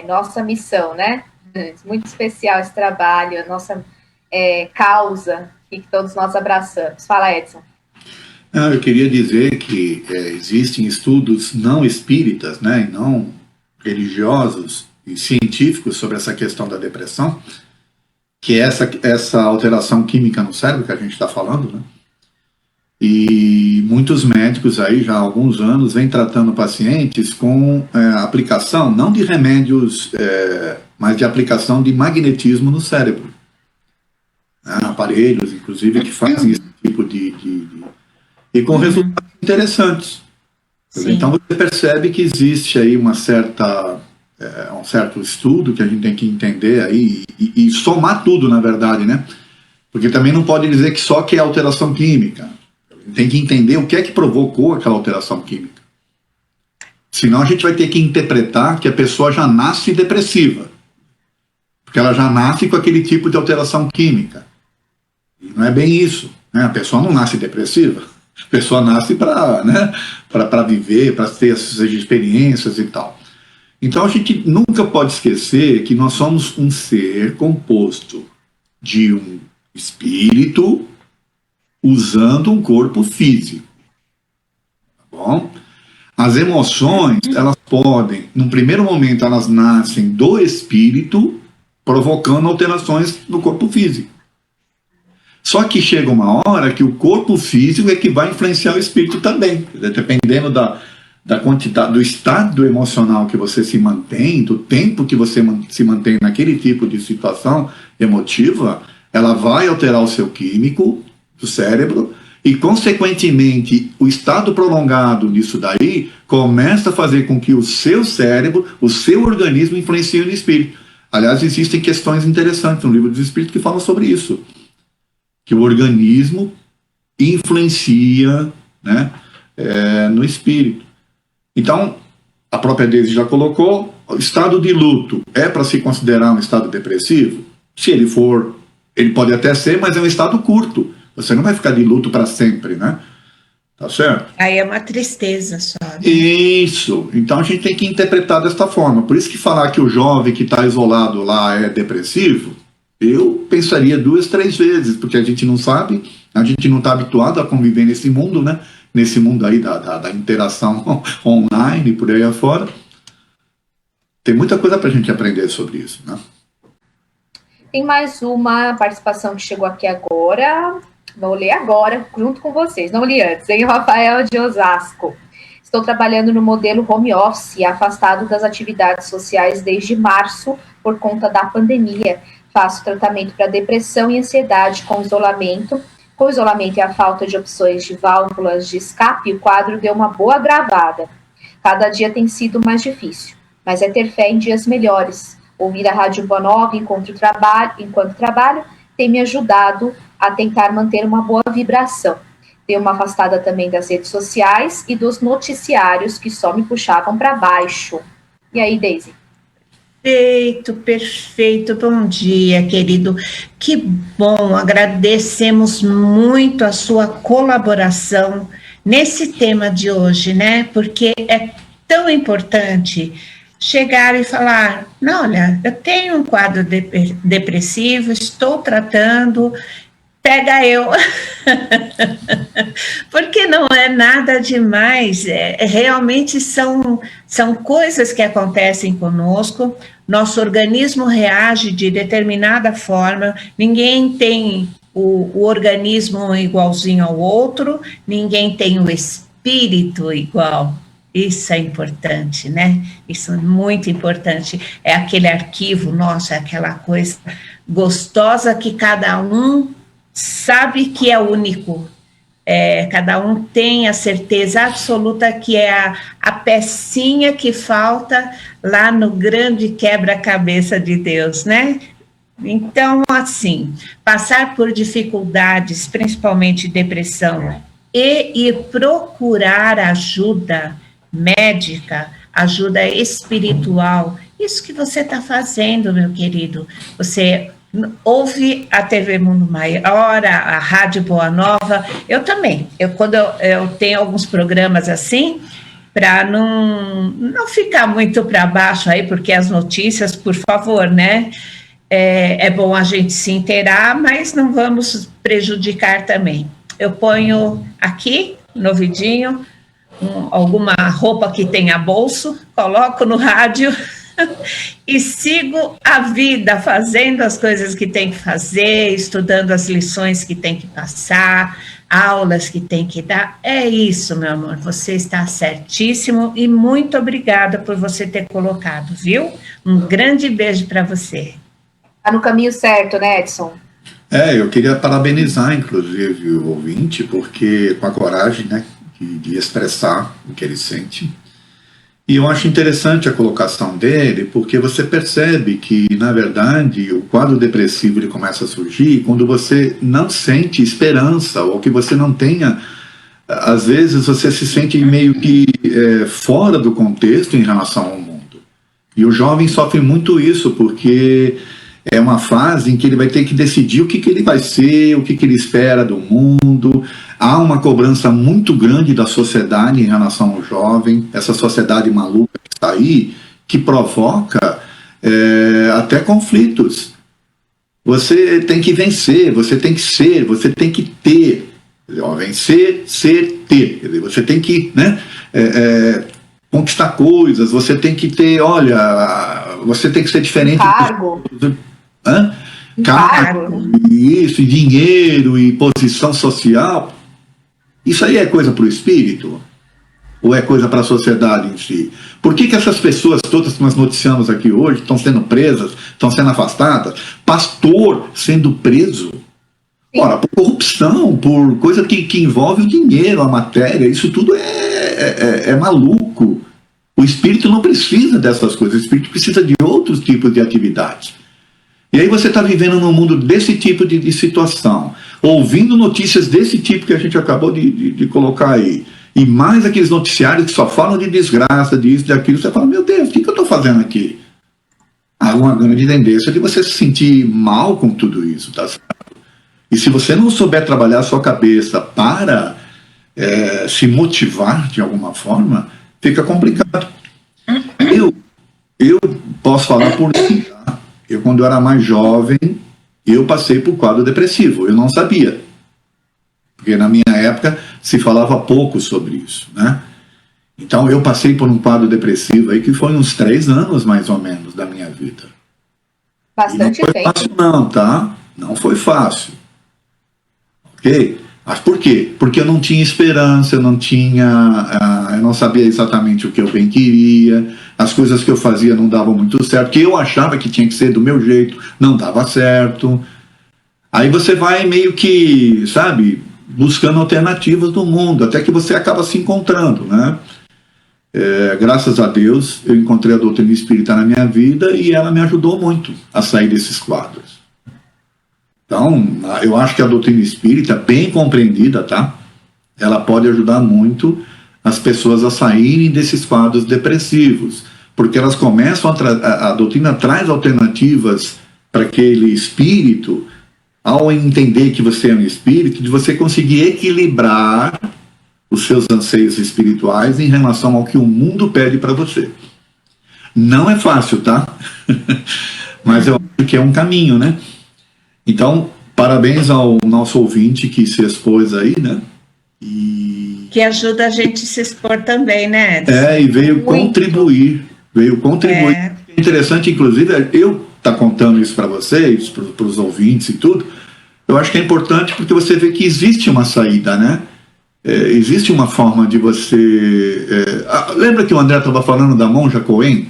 nossa missão, né? Muito especial esse trabalho, a nossa causa que todos nós abraçamos. Fala, Edson. Eu queria dizer que existem estudos não espíritas, né, e não religiosos e científicos sobre essa questão da depressão, que é essa alteração química no cérebro que a gente está falando, né? E muitos médicos aí já há alguns anos vêm tratando pacientes com aplicação, não de remédios, mas de aplicação de magnetismo no cérebro. Aparelhos, inclusive, que fazem esse tipo e com resultados interessantes. Sim. Então você percebe que existe aí um certo estudo que a gente tem que entender aí e somar tudo, na verdade, né? Porque também não pode dizer que só que é alteração química. Tem que entender o que é que provocou aquela alteração química. Senão a gente vai ter que interpretar que a pessoa já nasce depressiva. Porque ela já nasce com aquele tipo de alteração química. E não é bem isso, né? A pessoa não nasce depressiva. A pessoa nasce para viver, para ter essas experiências e tal. Então a gente nunca pode esquecer que nós somos um ser composto de um espírito usando um corpo físico. Tá bom? As emoções, elas podem, num primeiro momento, elas nascem do espírito, provocando alterações no corpo físico. Só que chega uma hora que o corpo físico é que vai influenciar o espírito também. Dependendo da quantidade, do estado emocional que você se mantém, do tempo que você se mantém naquele tipo de situação emotiva, ela vai alterar o seu químico do cérebro e, consequentemente, o estado prolongado disso daí começa a fazer com que o seu cérebro, o seu organismo influencie no espírito. Aliás, existem questões interessantes no livro dos Espíritos que falam sobre isso. Que o organismo influencia, né, no espírito. Então, a própria Deise já colocou, o estado de luto é para se considerar um estado depressivo? Se ele for, ele pode até ser, mas é um estado curto. Você não vai ficar de luto para sempre, né? Tá certo? Aí é uma tristeza só. Né? Isso. Então a gente tem que interpretar desta forma. Por isso que falar que o jovem que está isolado lá é depressivo, eu pensaria 2, 3 vezes, porque a gente não sabe, a gente não está habituado a conviver nesse mundo, né? Nesse mundo aí da interação online, por aí afora. Tem muita coisa para a gente aprender sobre isso, né? Tem mais uma participação que chegou aqui agora. Vou ler agora, junto com vocês. Não li antes, hein? Rafael de Osasco. Estou trabalhando no modelo home office, afastado das atividades sociais desde março, por conta da pandemia. Faço tratamento para depressão e ansiedade com isolamento. Com o isolamento e a falta de opções de válvulas de escape, o quadro deu uma boa agravada. Cada dia tem sido mais difícil, mas é ter fé em dias melhores. Ouvir a Rádio Boa Nova enquanto trabalho tem me ajudado a tentar manter uma boa vibração. Dei uma afastada também das redes sociais e dos noticiários que só me puxavam para baixo. E aí, Deise? Perfeito. Bom dia, querido. Que bom, agradecemos muito a sua colaboração nesse tema de hoje, né? Porque é tão importante chegar e falar, não, olha, eu tenho um quadro depressivo, estou tratando, pega eu. Porque não é nada demais, realmente são coisas que acontecem conosco, nosso organismo reage de determinada forma, ninguém tem o organismo igualzinho ao outro, ninguém tem o espírito igual. Isso é importante, né? Isso é muito importante. É aquele arquivo nosso, é aquela coisa gostosa que cada um sabe que é único. Cada um tem a certeza absoluta que é a pecinha que falta lá no grande quebra-cabeça de Deus, né? Então, assim, passar por dificuldades, principalmente depressão, e ir procurar ajuda médica, ajuda espiritual, isso que você está fazendo, meu querido. Você ouve a TV Mundo Maior, a Rádio Boa Nova, eu também. Quando eu tenho alguns programas assim, para não ficar muito para baixo aí, porque as notícias, por favor, né? É bom a gente se inteirar, mas não vamos prejudicar também. Eu ponho aqui, no vidinho, alguma roupa que tenha bolso, coloco no rádio e sigo a vida, fazendo as coisas que tem que fazer, estudando as lições que tem que passar, aulas que tem que dar. É isso, meu amor, você está certíssimo e muito obrigada por você ter colocado, viu? Um grande beijo para você. Está no caminho certo, né, Edson? Eu queria parabenizar, inclusive, o ouvinte, porque com a coragem, né, de expressar o que ele sente. E eu acho interessante a colocação dele, porque você percebe que, na verdade, o quadro depressivo ele começa a surgir quando você não sente esperança, ou que você não tenha... Às vezes você se sente meio que fora do contexto em relação ao mundo. E o jovem sofre muito isso, porque é uma fase em que ele vai ter que decidir o que ele vai ser, o que ele espera do mundo. Há uma cobrança muito grande da sociedade em relação ao jovem, essa sociedade maluca que está aí, que provoca até conflitos. Você tem que vencer, você tem que ser, você tem que ter. Vencer, ser, ter. Quer dizer, você tem que, né, conquistar coisas, você tem que ter, olha, você tem que ser diferente. Cargo. Cargo, isso, e dinheiro, e posição social. Isso aí é coisa para o espírito? Ou é coisa para a sociedade em si? Por que essas pessoas todas que nós noticiamos aqui hoje estão sendo presas, estão sendo afastadas? Pastor sendo preso? Ora, por corrupção, por coisa que envolve o dinheiro, a matéria, isso tudo é maluco. O espírito não precisa dessas coisas, o espírito precisa de outros tipos de atividades. E aí você está vivendo num mundo desse tipo de situação, ouvindo notícias desse tipo que a gente acabou de colocar aí, e mais aqueles noticiários que só falam de desgraça, disso, daquilo, você fala, meu Deus, o que eu estou fazendo aqui? Há uma grande tendência de você se sentir mal com tudo isso, tá certo? E se você não souber trabalhar a sua cabeça para se motivar de alguma forma, fica complicado. Eu posso falar por mim, tá? Eu, quando eu era mais jovem, eu passei por quadro depressivo. Eu não sabia. Porque na minha época se falava pouco sobre isso, né? Então eu passei por um quadro depressivo aí que foi uns 3 anos, mais ou menos, da minha vida. Bastante tempo. Não foi fácil não, tá? Não foi fácil. Ok? Mas por quê? Porque eu não tinha esperança, eu não sabia exatamente o que eu bem queria, as coisas que eu fazia não davam muito certo, que eu achava que tinha que ser do meu jeito, não dava certo. Aí você vai meio que, sabe, buscando alternativas no mundo, até que você acaba se encontrando, né? Graças a Deus, eu encontrei a doutrina espírita na minha vida e ela me ajudou muito a sair desses quadros. Então, eu acho que a doutrina espírita, bem compreendida, tá? Ela pode ajudar muito as pessoas a saírem desses quadros depressivos, porque elas começam a doutrina traz alternativas para aquele espírito, ao entender que você é um espírito, de você conseguir equilibrar os seus anseios espirituais em relação ao que o mundo pede para você. Não é fácil, tá? Mas eu acho que é um caminho, né? Então, parabéns ao nosso ouvinte que se expôs aí, né? Que ajuda a gente a se expor também, né, Edson? E veio contribuir. É interessante, inclusive, eu estar contando isso para vocês, para os ouvintes e tudo. Eu acho que é importante porque você vê que existe uma saída, né? Existe uma forma de você... lembra que o André estava falando da Monja Coen?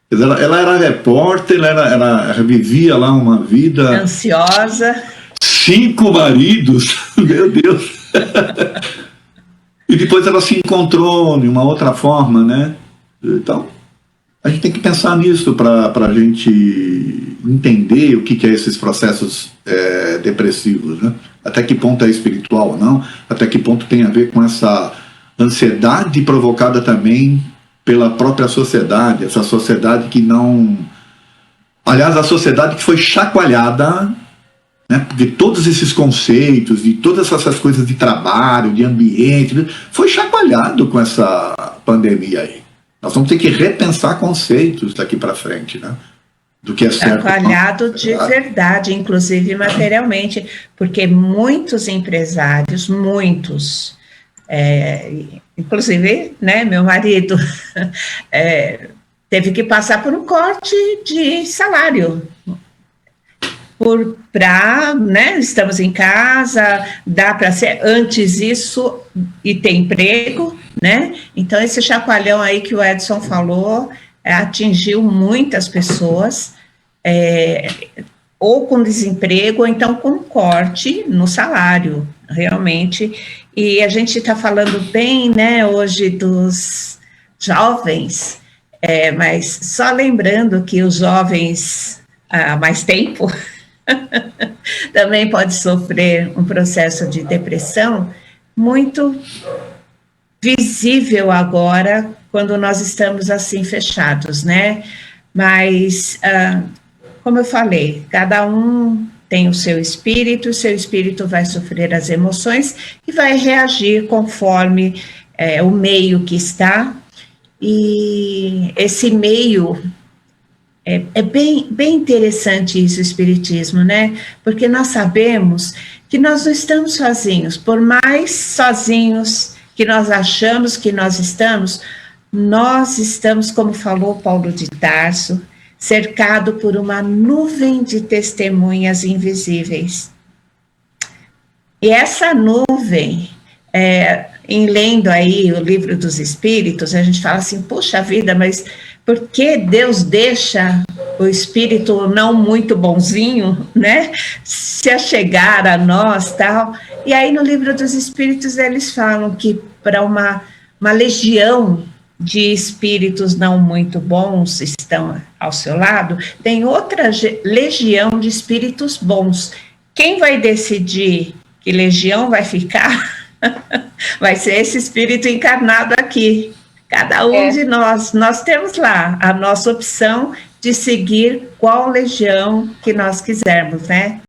Ela era repórter, ela vivia lá uma vida... ansiosa. 5 maridos, meu Deus. E depois ela se encontrou de uma outra forma, né? Então, a gente tem que pensar nisso para a gente entender o que é esses processos depressivos, né? Até que ponto é espiritual ou não, até que ponto tem a ver com essa ansiedade provocada também pela própria sociedade, essa sociedade que não... Aliás, a sociedade que foi chacoalhada né? Porque todos esses conceitos e todas essas coisas de trabalho, de ambiente, foi chacoalhado com essa pandemia aí. Nós vamos ter que repensar conceitos daqui para frente, né? Do que é certo. Chacoalhado de verdade, inclusive materialmente, porque muitos empresários, inclusive, né, meu marido, teve que passar por um corte de salário, né, estamos em casa, dá para ser antes isso e ter emprego, né? Então esse chacoalhão aí que o Edson falou atingiu muitas pessoas, ou com desemprego, ou então com corte no salário, realmente. E a gente está falando bem, né, hoje dos jovens, mas só lembrando que os jovens há mais tempo também pode sofrer um processo de depressão muito visível agora, quando nós estamos assim fechados, né? Mas, como eu falei, cada um tem o seu espírito vai sofrer as emoções e vai reagir conforme o meio que está, e esse meio é bem interessante isso, o espiritismo, né? Porque nós sabemos que nós não estamos sozinhos, por mais sozinhos que nós achamos que nós estamos, como falou Paulo de Tarso, cercado por uma nuvem de testemunhas invisíveis. E essa nuvem, em lendo aí o Livro dos Espíritos, a gente fala assim, puxa vida, mas por que Deus deixa o espírito não muito bonzinho, né, se achegar a nós, tal? E aí no Livro dos Espíritos eles falam que para uma legião de espíritos não muito bons estão ao seu lado, tem outra legião de espíritos bons. Quem vai decidir que legião vai ficar? Vai ser esse espírito encarnado aqui. Cada um de nós temos lá a nossa opção de seguir qual legião que nós quisermos, né?